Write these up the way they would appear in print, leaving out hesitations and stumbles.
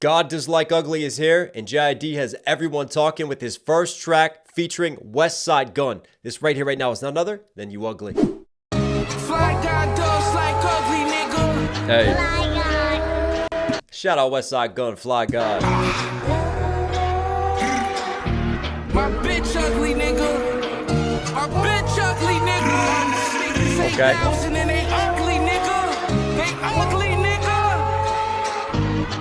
God Does Like Ugly is here, and JID has everyone talking with his first track featuring Westside Gunn. This right here, right now, is none other than YouUgly. Fly God does like ugly, nigga. Hey. Fly God. Shout out Westside Gunn, Fly God. My bitch ugly, nigga. My bitch ugly, nigga. Okay. And they ugly, nigga. They ugly, nigga.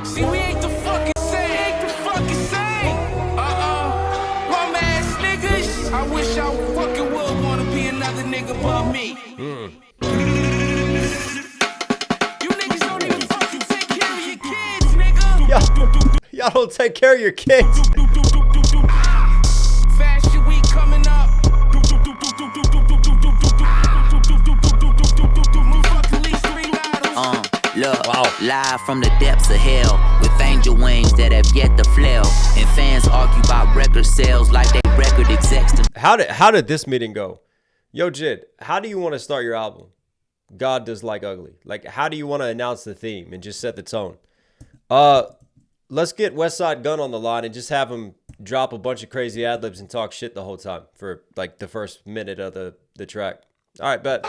See, we ain't the fucking same. Ain't the fucking same. Bum ass niggas. I wish I fucking would wanna be another nigga but me. You niggas don't even fucking take care of your kids, nigga. Y'all don't take care of your kids. Fashion week coming up. Look, Wow. live from the depths of hell with angel wings that have yet to flail, and fans argue about record sales like they record execs. How did this meeting go? Yo, JID, how do you want to start your album? God Does Like Ugly. Like, how do you want to announce the theme and just set the tone? Let's get Westside Gunn on the line and just have him drop a bunch of crazy ad-libs and talk shit the whole time for like the first minute of the track. All right, bet.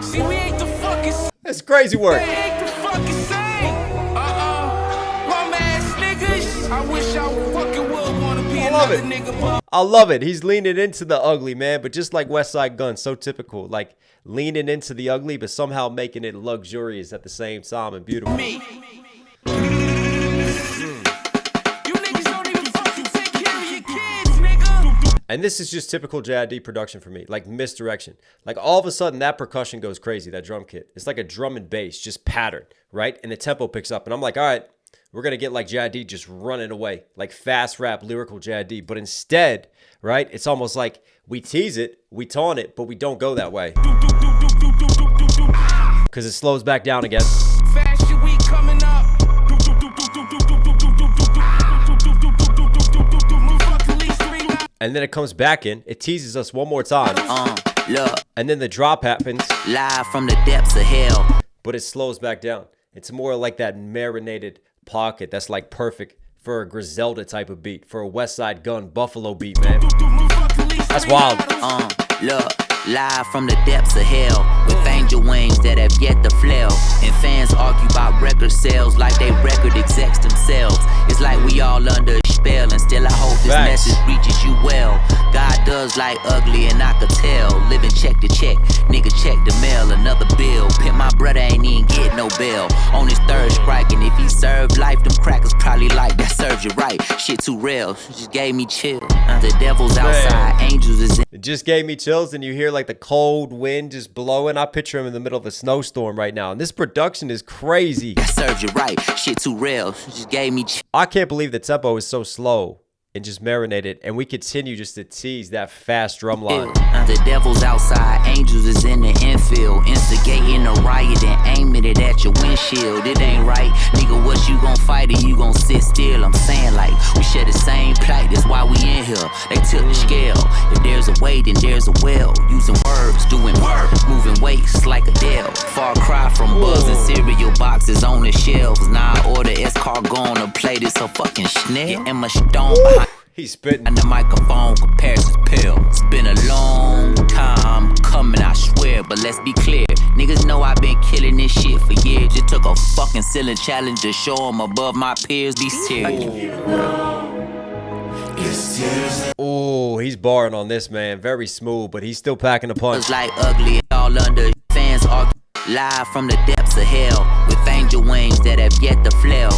See, we ain't the fucking That's crazy work. They ain't the fucking same. Bum ass niggas. I wish I fucking would wanna be I love another it. nigga but I love it. He's leaning into the ugly, man, but just like Westside Gunn, so typical. Like leaning into the ugly, but somehow making it luxurious at the same time and beautiful. me. You niggas don't even fucking take care of your kids, nigga. And this is just typical JID production for me, like misdirection. Like all of a sudden that percussion goes crazy, that drum kit. It's like a drum and bass, just patterned, right? And the tempo picks up. And I'm like, all right, we're going to get like JID just running away, like fast rap, lyrical JID. But instead, right, it's almost like we tease it, we taunt it, but we don't go that way. Because it slows back down again. Fashion week coming up. And then it comes back in, it teases us one more time. Look, And then the drop happens, live from the depths of hell. but it slows back down. It's more like that marinated pocket that's like perfect for a Griselda type of beat, for a Westside Gunn Buffalo beat, man. That's wild. Look, live from the depths of hell with angel wings that have yet to flail, and fans argue about record sales like they record execs themselves. It's like we all under a spell, and still I hope this Facts. message reaches you well. God does like ugly, and I could tell. Living check to check, nigga check the mail, another bill. Pimp my brother ain't even get no bail on his third strike, and if he served life, them crackers probably like that serves you right. Shit too real, just gave me chill. The devil's outside, angels is in. It just gave me chills, and you hear like the cold wind just blowing. I picture him in the middle of a snowstorm right now, and this production is crazy. That serves you right. Shit too real. Just gave me I can't believe the tempo is so slow and just marinated, and we continue just to tease that fast drum line. The devil's outside, angels is in the infield, instigating a riot and aiming it at your windshield. It ain't right, nigga. What you gon' fight or you gon' sit still? I'm saying like we share the same plight. That's why we in here. They took the scale. If there's a way, then there's a well. Using words, doing work, moving weights like a Dell. Far cry from buzzing cereal boxes on the shelves. Now I order escargot on a plate. It's a fucking schnell and my stone behind. He's spitting. And the microphone comparisons pill. It's been a long time coming, I swear, but let's be clear. Niggas know I've been killing this shit for years. It took a fucking ceiling challenge to show them above my peers. Be serious. Oh, he's barring on this, man. Very smooth, but he's still packing a punch. It's like ugly, all under fans argue. Live from the depths of hell with angel wings that have yet to flail.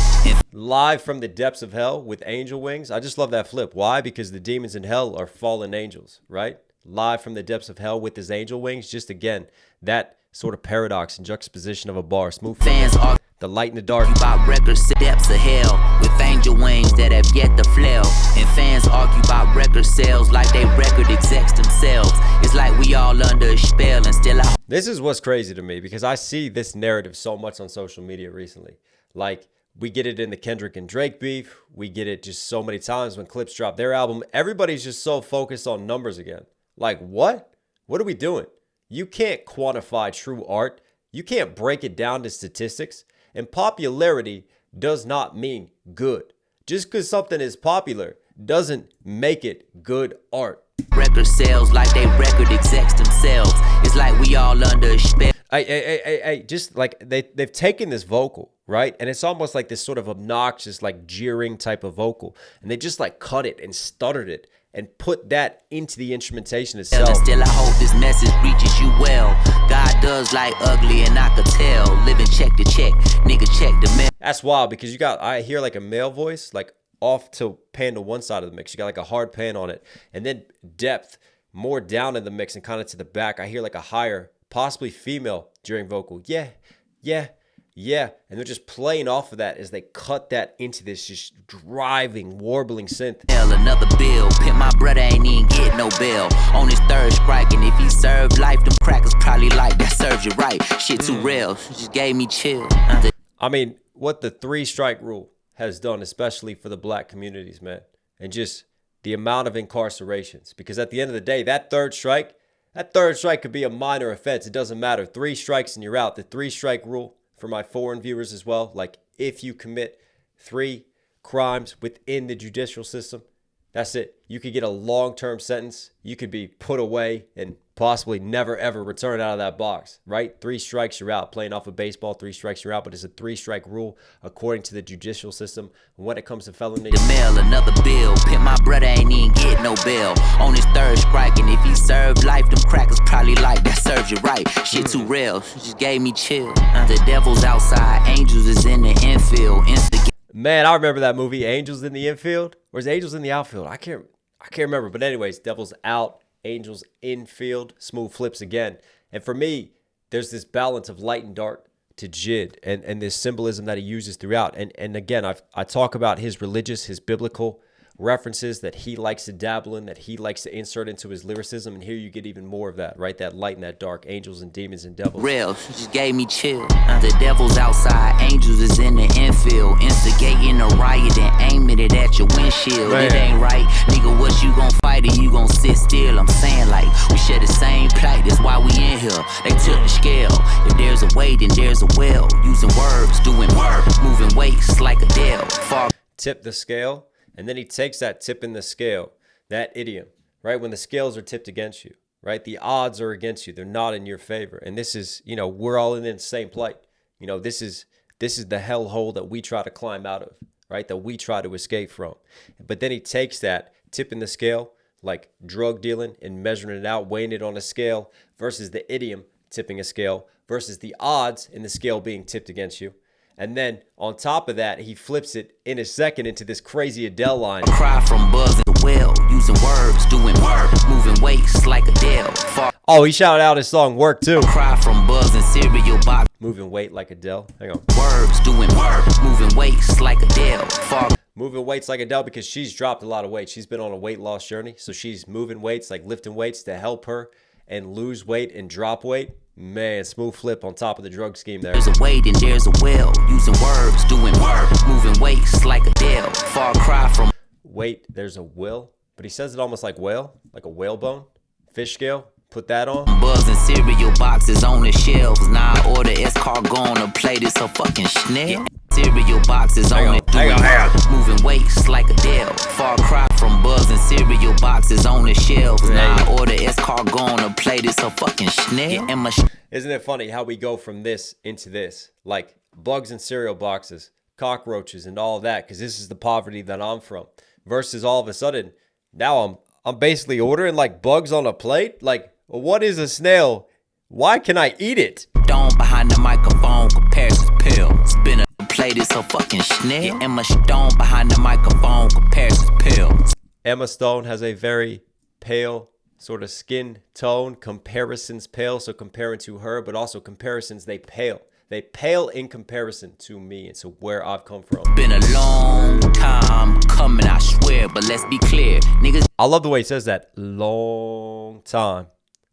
Live from the depths of hell with angel wings. I just love that flip. Why? Because the demons in hell are fallen angels, right? Live from the depths of hell with his angel wings. Just again, that sort of paradox and juxtaposition of a bar. Smooth. Fans argue The light in the dark. about records, depths of hell with angel wings that have yet to flail, and fans argue about record sales like they record execs themselves. It's like we all under a spell, and still I This is what's crazy to me, because I see this narrative so much on social media recently. Like, we get it in the Kendrick and Drake beef. We get it just so many times when Clipse drop their album. Everybody's just so focused on numbers again. Like, what? What are we doing? You can't quantify true art. You can't break it down to statistics. And popularity does not mean good. Just because something is popular doesn't make it good art. Record sales like they record execs themselves. It's like we all under a spell. Hey, just like they've taken this vocal, right? And it's almost like this sort of obnoxious, like jeering type of vocal. And they just like cut it and stuttered it and put that into the instrumentation itself. Still, I hope this message reaches you well. God does like ugly, and I could tell. Living check to check, nigga check the mail. That's wild because I hear like a male voice, like off to pan to one side of the mix. You got like a hard pan on it, and then depth more down in the mix and kind of to the back. I hear like a higher, possibly female during vocal. Yeah. And they're just playing off of that as they cut that into this just driving, warbling synth. Another bill, pimp my brother ain't even get no bail. On his third strike, and if he served life, them crackers probably like that serves you right. Shit too real, just gave me chill. I mean, what the 3-strike rule has done, especially for the black communities, man, and just the amount of incarcerations. Because at the end of the day, that third strike could be a minor offense. It doesn't matter. 3 strikes and you're out. The 3-strike rule for my foreign viewers as well. Like if you commit 3 crimes within the judicial system, that's it. You could get a long-term sentence. You could be put away and possibly never, ever return out of that box, right? 3 strikes, you're out. Playing off of baseball, 3 strikes, you're out. But it's a 3-strike rule according to the judicial system. When it comes to felony. The mail, another bill. Pimp my brother ain't even get no bail. On his third strike, and if he served life, them crackers probably like that serves you right. Shit too real, just gave me chill. The devil's outside, angels is in the infield. Man, I remember that movie, Angels in the Infield. Or is Angels in the Outfield? I can't remember. But anyways, Devil's out, Angels infield, smooth flips again. And for me, there's this balance of light and dark to JID and this symbolism that he uses throughout. And again, I talk about his religious, his biblical references that he likes to dabble in, that he likes to insert into his lyricism. And here you get even more of that, right? That light and that dark, angels and demons and devils. Real, just gave me chill. The devil's outside, angels is in the infield. Instigating a riot and aiming it at your windshield. Man. It ain't right, nigga, what you gon' fight or you gon' sit still? I'm saying like, we share the same plight, that's why we in here. They took the scale, if there's a way, then there's a will. Using words, doing work, moving weights like Adele. Tip the scale. And then he takes that tip in the scale, that idiom, right? When the scales are tipped against you, right? The odds are against you. They're not in your favor. And this is, we're all in the same plight. This is the hellhole that we try to climb out of, right? That we try to escape from. But then he takes that tip in the scale, like drug dealing and measuring it out, weighing it on a scale versus the idiom tipping a scale versus the odds in the scale being tipped against you. And then on top of that, he flips it in a second into this crazy Adele line. Cry from buzzing the well, using words, doing work, moving weights like Adele. Oh, he shouted out his song Work too. Cry from buzzing cereal box. Moving weight like Adele. Hang on. Words, doing work, moving weights like Adele. Moving weights like Adele because she's dropped a lot of weight. She's been on a weight loss journey. So she's moving weights, like lifting weights to help her and lose weight and drop weight. Man, smooth flip on top of the drug scheme there. There's a way, then there's a will. Using words, doing work, moving weights like Adele. Far cry from. Wait, there's a will? But he says it almost like whale, like a whalebone. Fish scale, put that on. Buzzing cereal boxes on the shelves. Now I order escargot on a plate. It's a fucking snail. Cereal boxes on it. Hang on. Moving weights like Adele. Far cry from buzzing cereal boxes on the shelves. Now I order escargot on a plate. It's a fucking snail. Isn't it funny how we go from this into this? Like bugs in cereal boxes, cockroaches and all that, because this is the poverty that I'm from. Versus all of a sudden, now I'm basically ordering like bugs on a plate. Like, what is a snail? Why can I eat it? Don't behind the microphone, comparisons pill. Spin a plate, it's a fucking snail. Emma Stone behind the microphone, comparisons pill. Emma Stone has a very pale sort of skin tone. Comparisons pale, so comparing to her, but also comparisons, they pale. They pale in comparison to me and to where I've come from. Been a long time coming, I swear, but let's be clear, niggas. I love the way he says that. Long time.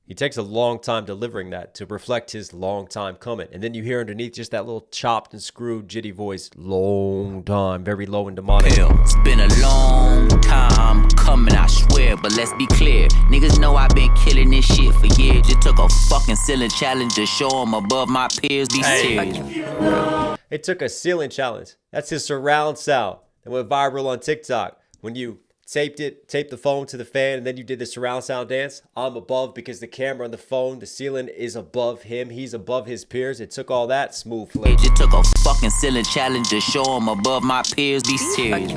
He takes a long time delivering that to reflect his long time coming. And then you hear underneath just that little chopped and screwed jitty voice. Long time. Very low and demonic. It's been a long time coming, I swear, but let's be clear. Niggas know I've been killing this shit for years. Just took a fucking ceiling challenge to show them above my peers. Be serious. It took a ceiling challenge. That's his surround sound that went viral on TikTok. When you taped the phone to the fan, and then you did the surround sound dance. I'm above because the camera on the phone, the ceiling is above him. He's above his peers. It took all that smooth flow. It just took a fucking ceiling challenge to show him above my peers. These tears.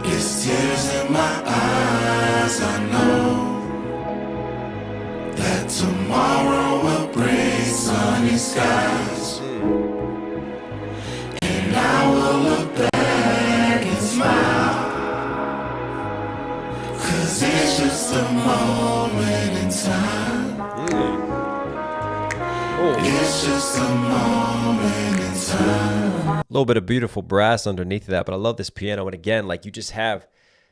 It's tears in my eyes. I know that tomorrow will bring sunny skies, and I will look back and smile, 'cause it's just a moment in time. It's just a moment in time. A little bit of beautiful brass underneath of that, but I love this piano. And again, like, you just have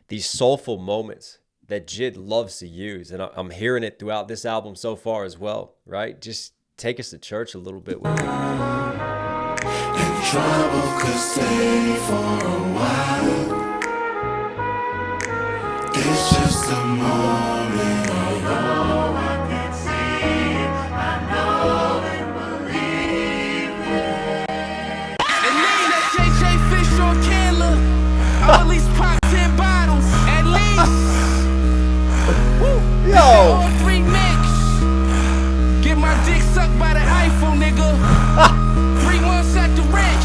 these soulful moments that JID loves to use, and I'm hearing it throughout this album so far as well, right? Just take us to church a little bit with it. And trouble could stay for a while. It's just a moment. Although I can't see it, I know and believe it. And name that JJ Fish or Candler. I'll at least pop 10 bottles, at least. Woo. Yo! All 3 mix. Get my dick sucked by the iPhone, nigga. 3 months at the ranch.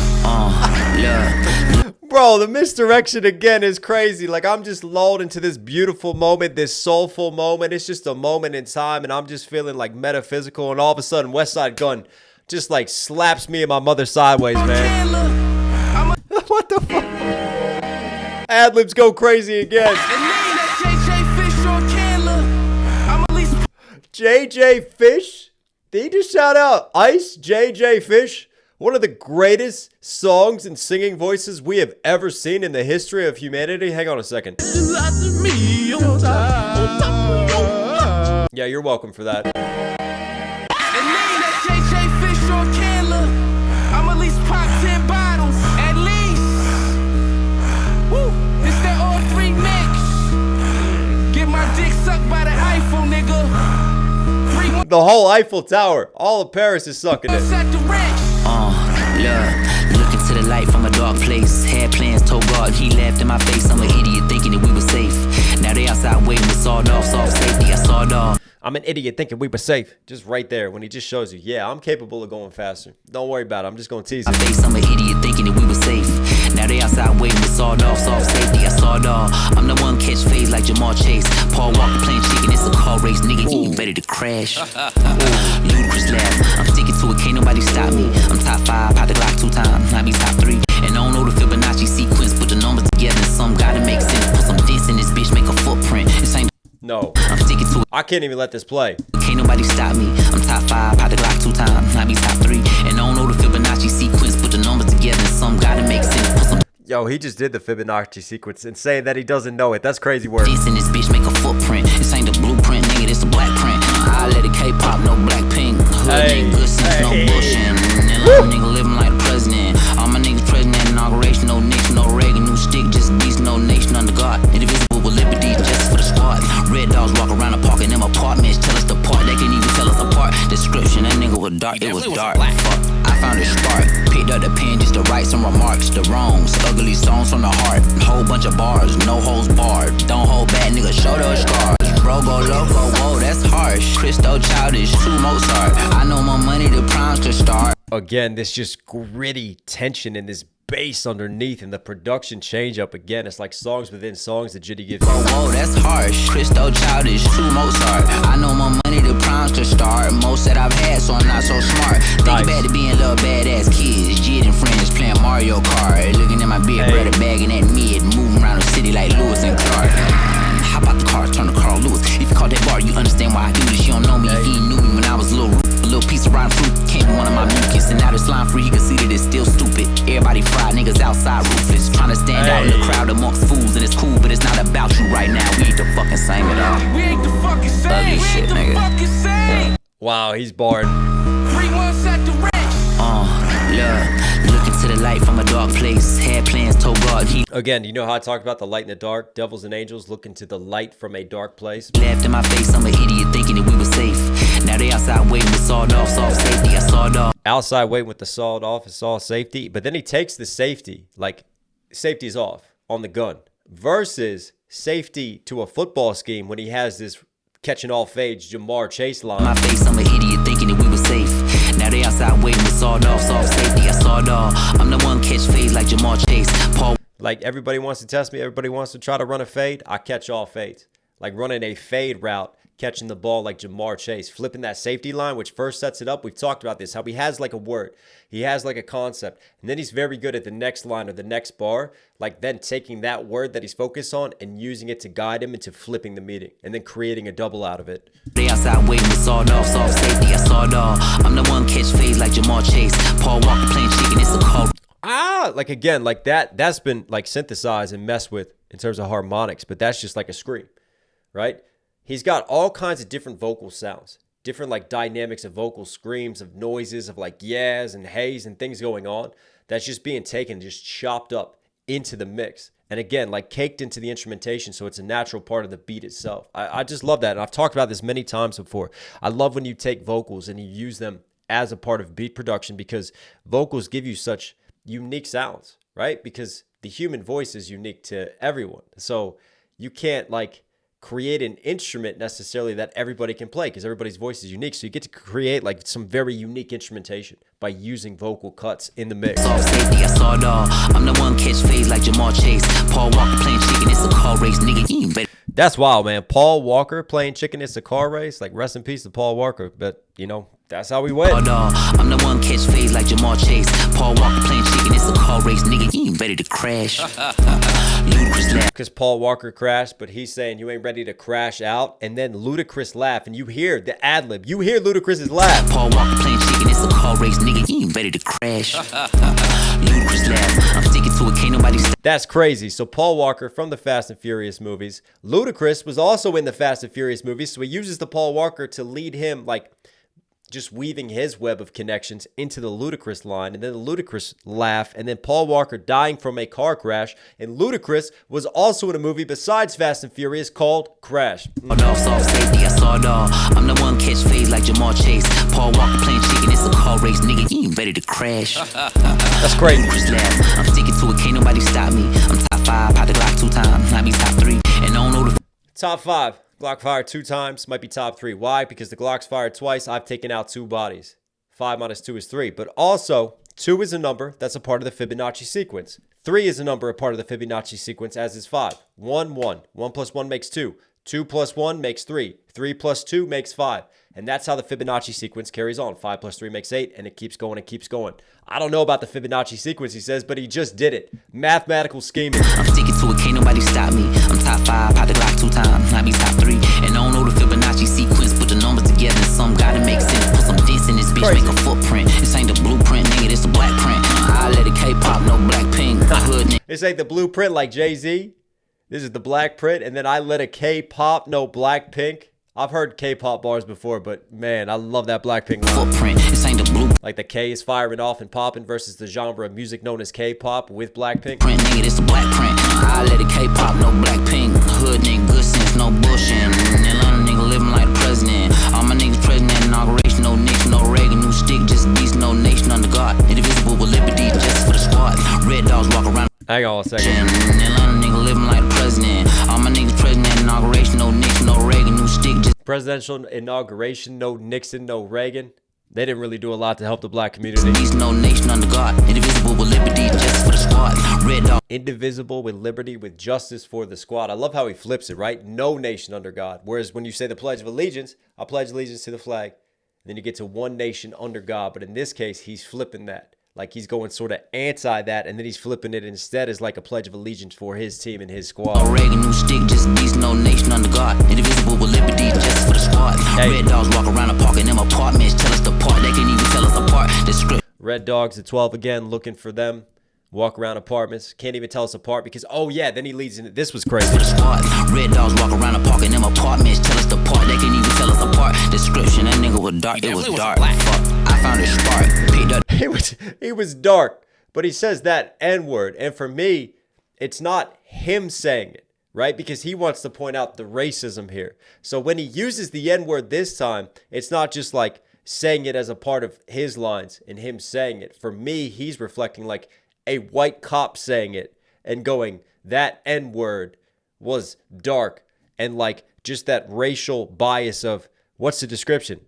Yeah. Bro, the misdirection again is crazy. Like, I'm just lulled into this beautiful moment, this soulful moment. It's just a moment in time, and I'm just feeling like metaphysical, and all of a sudden Westside Gunn just like slaps me and my mother sideways, man. What the fuck? Ad-libs go crazy again. JJ Fish? Did he just shout out Ice JJ Fish? One of the greatest songs and singing voices we have ever seen in the history of humanity. Hang on a second. Yeah, you're welcome for that. I'm at least pop 10 bottles, at least. Woo, it's that all 3 mix. Get my dick sucked by the iPhone, nigga. The whole Eiffel Tower, all of Paris is sucking it. Look, look into the light from a dark place. Had plans, told God, he laughed in my face. I'm an idiot thinking that we were safe. Now they outside waiting with sawed off, soft safety, I sawed off. I'm an idiot thinking we were safe. Just right there when he just shows you, yeah, I'm capable of going faster. Don't worry about it. I'm just going to tease you. My face, I'm an idiot thinking that we were safe. Now they outside waiting with sawed off, soft safety, I sawed off. I'm the one catch phase like Jamal Chase. Paul Walker playing chicken, it's a car race. Nigga, you ready to crash. Ludicrous laugh. I'm sticking to it, can't nobody stop me. I'm top 5, pop the Glock 2 times. I be top 3. And I don't know the Fibonacci sequence. Put the numbers together and some gotta make sense. Put some dents in this bitch, make a footprint. This ain't. No. I'm sticking to it. I can't even let this play. Can't nobody stop me. I'm top 5, pop the Glock 2 times. I be top 3. And I don't know the Fibonacci sequence. Put the numbers together and some gotta make sense. Put some. Yo, he just did the Fibonacci sequence and saying that he doesn't know it. That's crazy work. Dents in this bitch, make a footprint. This ain't the blueprint, nigga. This the black print. I let it K-pop, no black pink. Hood nigga, good sense, no bullshit. And little nigga living like the president. All my niggas president, inauguration, no nation, no Reagan, new stick, just beast, no nation under God. Indivisible with liberty, justice for the squad. Red dogs walk around the park in them apartments, tell us apart. They can't even tell us apart. Description, that nigga was dark, it was dark. Fuck, I found a spark. Picked up the pen just to write some remarks. The wrongs, ugly songs from the heart. Whole bunch of bars, no holes barred. Don't hold back, nigga, show those scars. Bro, go loco, whoa, that's harsh. Christo childish, true Mozart. I know my money, the primes to start. Again, this just gritty tension in this bass underneath and the production change up again. It's like songs within songs that JID gives. Whoa, that's harsh. Christo childish, true Mozart. I know my money, the primes to start. Most that I've had, so I'm not so smart. Think back to being little badass kids. JID and friends playing Mario Kart. Looking at my big brother bagging at mid. Moving around the city like Lewis and Clark. Hop out the car, turn to Carl Lewis. If you call that bar, you understand why I do this. You don't know me, he knew me when I was a little piece of rotten fruit. Came from one of my mucus, and now the slime free, he can see that it's still stupid. Everybody fried, niggas outside ruthless. Trying to stand out in the crowd amongst fools, and it's cool, but it's not about you right now. We ain't the fucking same at all. We ain't the fucking same. Ugly shit, nigga. Fucking same. Wow, he's barred. 3 months at the ranch. Look to the light from a dark place. Had plans, told God he Again, you know how I talked about the light and the dark? Devils and angels looking to the light from a dark place. laughed in my face. I'm an idiot thinking that we were safe. Now they outside waiting with sawed off, soft safety. I sawed off. Outside waiting with the sawed off and saw safety. But then he takes the safety, like safety's off on the gun, versus safety to a football scheme when he has this catching all fades Jamar Chase line. My face, I'm an idiot thinking that we were safe. Now they outside waiting with sawed off, soft safety. I sawed off. I'm the one catch fades like Jamar Chase. Paul. Like everybody wants to test me, everybody wants to try to run a fade. I catch all fades. Like running a fade route, catching the ball like Jamar Chase, flipping that safety line, which first sets it up. We've talked about this, how he has like a word, he has like a concept, and then he's very good at the next line or the next bar, like then taking that word that he's focused on and using it to guide him into flipping the meaning and then creating a double out of it. They outside waiting with sawed off, soft safety. I sawed off. I'm the one catch fades like Jamar Chase. Paul Walker playing chicken, it's a call. Like again, like that's been like synthesized and messed with in terms of harmonics, but that's just like a scream, right? He's got all kinds of different vocal sounds, different like dynamics of vocal screams, of noises, of like yeahs and heys and things going on. That's just being taken, just chopped up into the mix. And again, like caked into the instrumentation, so it's a natural part of the beat itself. I just love that. And I've talked about this many times before. I love when you take vocals and you use them as a part of beat production, because vocals give you such unique sounds, right? Because the human voice is unique to everyone. So you can't like create an instrument necessarily that everybody can play, because everybody's voice is unique. So you get to create like some very unique instrumentation by using vocal cuts in the mix. Soft safety, I sawed off. I'm the one catch fades like Jamar Chase. Paul Walker playing chicken, it's a car race, nigga. You ain't better. That's wild, man. Paul Walker playing chicken, it's a car race. Like rest in peace to Paul Walker. But you know, that's how we went. I'm the one catch fades like Jamar Chase. Paul Walker playing chicken, it's a car race, nigga. You ain't ready to crash. Ludacris laugh. Because Paul Walker crashed, but he's saying you ain't ready to crash out. And then Ludacris laugh, and you hear the ad-lib. You hear Ludacris's laugh. Paul Walker playing chicken, it's a car race, nigga. You ain't ready to crash. Ludacris laugh. I'm sticking to it, can't nobody stop. That's crazy. So Paul Walker from the Fast and Furious movies. Ludacris was also in the Fast and Furious movies, so he uses the Paul Walker to lead him, like just weaving his web of connections into the Ludacris line, and then the Ludacris laugh, and then Paul Walker dying from a car crash. And Ludacris was also in a movie besides Fast and Furious called Crash. Soft safety, I sawed off. I'm the one catch fades like Jamar Chase. Paul Walker playing chicken, it's a car race, nigga. You ain't ready to crash. That's crazy. Ludacris laugh. I'm sticking to it, can't nobody stop me. I'm top 5, pop the Glock 2 times, not be top 3. And I don't know the Top 5. Glock fired 2 times, might be top 3. Why? Because the Glock's fired twice. I've taken out 2 bodies. 5 minus 2 is 3. But also, 2 is a number that's a part of the Fibonacci sequence. 3 is a number a part of the Fibonacci sequence, as is 5. 1, 1. 1 plus 1 makes 2. 2 plus 1 makes 3. 3 plus 2 makes 5. And that's how the Fibonacci sequence carries on. 5 plus 3 makes 8, and it keeps going and keeps going. I don't know about the Fibonacci sequence, he says, but he just did it. Mathematical scheming. I'm sticking to it, can't nobody stop me. I'm top 5, pop the Glock 2 times, not be top 3. And I don't know the Fibonacci sequence, put the numbers together and some gotta make sense. Put some dents in this bitch, Crazy. make a footprint. This ain't the blueprint, nigga, this the black print. I let it K-pop, no black pink. I hood nigga. This ain't the blueprint like Jay-Z. This is the black print, and then I let a K-pop, no black pink. I've heard K-pop bars before, but man, I love that Blackpink line. Footprint, this ain't the blueprint. Like the K is firing off and popping versus the genre of music known as K-pop with Blackpink. Print, nigga, this the black print. I let it K-pop, no black pink. Hood nigga, good sense, no bullshit. Atlanta nigga living like the president. All my niggas president, inauguration, no Nixon, no Reagan, new stick, just beast, no nation under God. Indivisible with liberty, just for the squad. Red dogs walk around. Hang on a second. Atlanta nigga living like the president. All my niggas president, inauguration, no Nixon, no Reagan, new stick, just Presidential inauguration, no Nixon, no Reagan. They didn't really do a lot to help the black community. beast, no nation under God. Indivisible with liberty, just for the squad. Red dog. Indivisible with liberty, with justice for the squad. I love how he flips it, right? No nation under God. Whereas when you say the Pledge of Allegiance, I pledge allegiance to the flag. And then you get to one nation under God. But in this case, he's flipping that. Like he's going sort of anti that, and then he's flipping it instead as like a pledge of allegiance for his team and his squad. Reagan, new stick, just beast, no nation under God. Indivisible with liberty, just for the squad. Hey. Red dogs walk around the park in them apartments, tell us apart. They can't even tell us apart. The script. Red Dogs at 12 again, looking for them. Walk around apartments. Can't even tell us apart because, oh yeah, then he leads into, this was crazy. For the squad. Red dogs walk around the park in them apartments, tell us apart. They can't even tell us apart. Description, that nigga was dark. It was dark. Fuck. I found a spark. Picked up. He was dark, But he says that N-word. And for me, it's not him saying it, right? Because he wants to point out the racism here. So when he uses the N-word this time, it's not just like saying it as a part of his lines and him saying it. For me, he's reflecting like a white cop saying it and going, that N-word was dark, and like just that racial bias of, what's the description?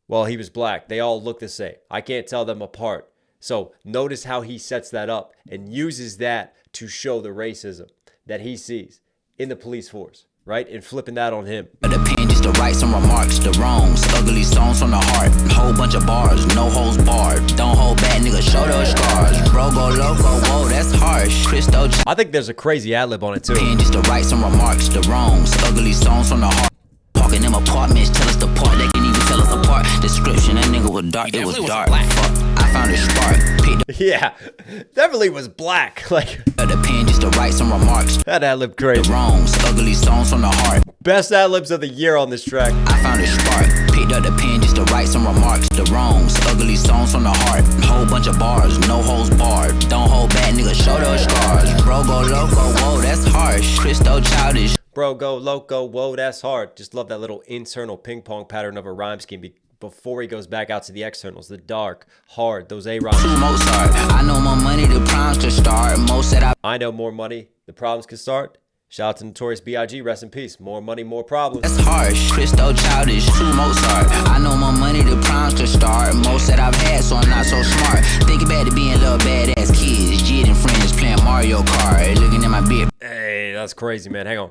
Well, he was black. They all look the same. I can't tell them apart. So notice how he sets that up and uses that to show the racism that he sees in the police force, right? And flipping that on him. The pen just to write some remarks, the wrongs, ugly songs from the heart, whole bunch of bars, no holes barred, don't hold back, nigga, show those scars, bro, go loco, whoa, that's harsh, Christo. I think there's a crazy ad-lib on it too. Pen just to write some remarks, the wrongs, ugly songs from the heart, parking them apartments, tell us the part, they can even tell us apart, description, that nigga was dark, it was dark, fuck, I found a spark, yeah, definitely was black, like, the pen just to write some remarks, that ad-lib crazy. the wrongs, ugly songs from the heart, Best ad-libs of the year on this track. I found a spark, picked up the pen just to write some remarks, the wrongs, ugly songs from the heart, whole bunch of bars, no holes barred, don't hold back, nigga, show those scars, bro, go loco, whoa, that's harsh, Christo childish. Bro, go loco, whoa, that's hard. Just love that little internal ping pong pattern of a rhyme scheme before he goes back out to the externals. The dark, hard, those A-rhymes. Mozart, I know more money, the primes to start, most that I know more money, the problems can start. Shout out to Notorious B.I.G., rest in peace. More money, more problems. that's harsh, Christo childish, true Mozart, I know more money, the primes to start, most that I've had, so I'm not so smart, thinking back to being little badass kids, JID and friends playing Mario Kart, looking at my beard. Hey, that's crazy, man. Hang on.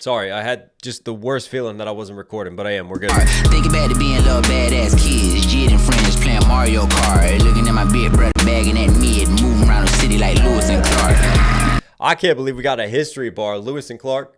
Sorry, I had just the worst feeling that I wasn't recording, but I am. We're good. Thinking back to being little badass kids, JID and friends playing Mario Kart, looking at my big brother bagging at mid, moving around the city like Lewis and Clark. I can't believe we got a history bar. Lewis and Clark,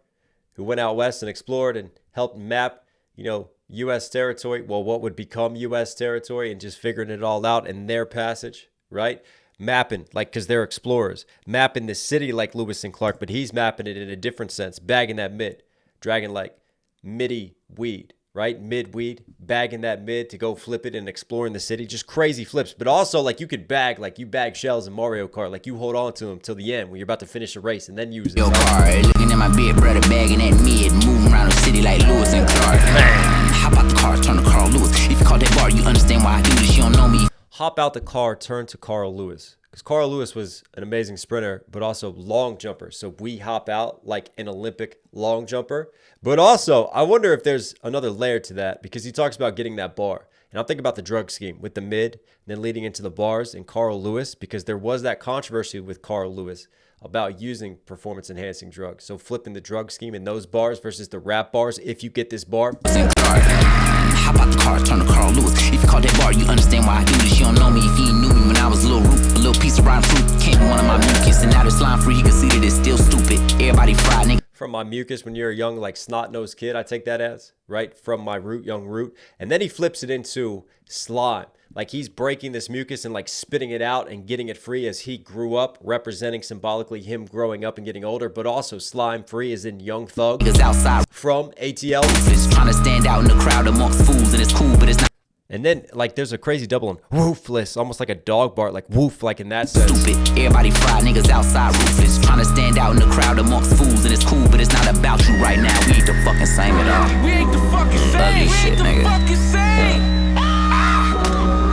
who went out west and explored and helped map, U.S. territory. Well, what would become U.S. territory, and just figuring it all out in their passage, right? Mapping, like, because they're explorers. Mapping the city like Lewis and Clark, but he's mapping it in a different sense. Bagging that mid. Dragging, like, midi weed, right? Mid weed. Bagging that mid to go flip it and exploring the city. Just crazy flips. But also, like, you could bag, like, you bag shells in Mario Kart. Like, you hold on to them till the end when you're about to finish a race and then use it. Yo, car, looking at my big brother bagging at mid, moving around the city like Lewis and Clark. Hop out the car, turn to Carl Lewis. If you call that bar, you understand why I do this. You don't know me. Hop out the car, turn to Carl Lewis. Because Carl Lewis was an amazing sprinter, but also long jumper. So we hop out like an Olympic long jumper. But also, I wonder if there's another layer to that, because he talks about getting that bar. And I'm thinking about the drug scheme with the mid, and then leading into the bars and Carl Lewis, because there was that controversy with Carl Lewis about using performance-enhancing drugs. So flipping the drug scheme in those bars versus the rap bars, if you get this bar. Hop out the car, turn to Carl Lewis. If you call that bar, you understand why I do this. You don't know me if you knew me when I was a little root, a little piece of rotten fruit. Can't be one of my mucus, and now it's slime free. You can see that it's still stupid. Everybody fried, nigga. From my mucus when you're a young, like, snot-nosed kid, I take that as, right? From my root, young root. And then he flips it into slime. Like, he's breaking this mucus and, like, spitting it out and getting it free as he grew up, representing symbolically him growing up and getting older, but also slime-free as in Young Thug Outside from ATL. is trying to stand out in the crowd amongst fools, and it's cool, but it's not And then, like, there's a crazy double on woofless, almost like a dog bark, like woof, like in that sense. stupid. Everybody fried, niggas outside ruthless, trying to stand out in the crowd amongst fools, and it's cool, but it's not about you right now. We ain't the fucking same at all. We ain't the fucking same. Ugly We shit, ain't the nigga. fucking same.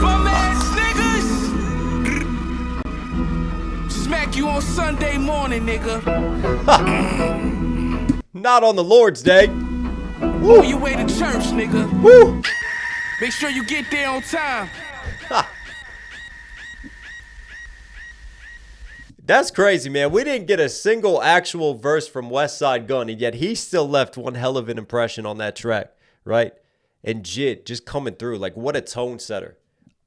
Bum ass niggas. Smack you on Sunday morning, nigga. Not on the Lord's Day. On your way to church, nigga. Woo! Make sure you get there on time. That's crazy, man. We didn't get a single actual verse from Westside Gunn, and yet he still left one hell of an impression on that track, right? And JID just coming through. Like, what a tone setter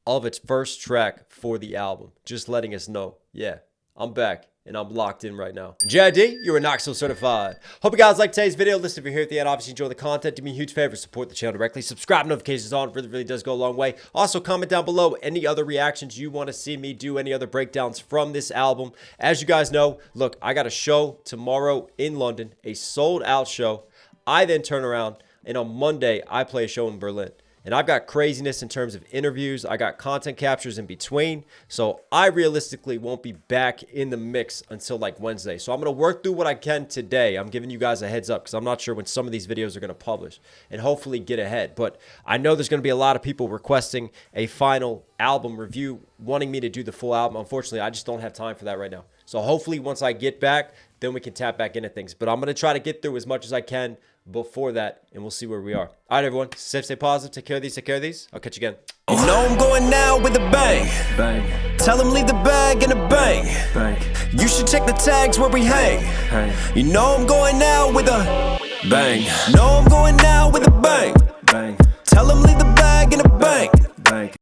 of its first track for the album. Just letting us know, yeah, I'm back. And I'm locked in right now. JID, you are Knox Hill certified. Hope you guys liked today's video. Listen, if you're here at the end, obviously enjoy the content. Do me a huge favor, support the channel directly. Subscribe, notifications on. It really does go a long way. Also, comment down below any other reactions you want to see me do, any other breakdowns from this album. As you guys know, look, I got a show tomorrow in London, a sold-out show. I then turn around, and on Monday, I play a show in Berlin. And I've got craziness in terms of interviews. I got content captures in between. So I realistically won't be back in the mix until like Wednesday. So I'm going to work through what I can today. I'm giving you guys a heads up because I'm not sure when some of these videos are going to publish, and hopefully get ahead. But I know there's going to be a lot of people requesting a final album review, wanting me to do the full album. Unfortunately, I just don't have time for that right now. So hopefully once I get back, then we can tap back into things. But I'm going to try to get through as much as I can before that, and we'll see where we are. All right, everyone. Stay positive. Take care of these. Take care of these. I'll catch you again. You know I'm going now with a bang. Bang, Tell them leave the bag in a bang. bang, You should check the tags where we hang. hang, You know I'm going now with a bang. Know I'm going now with a bang. bang, Tell them leave the bag in a bang. bang.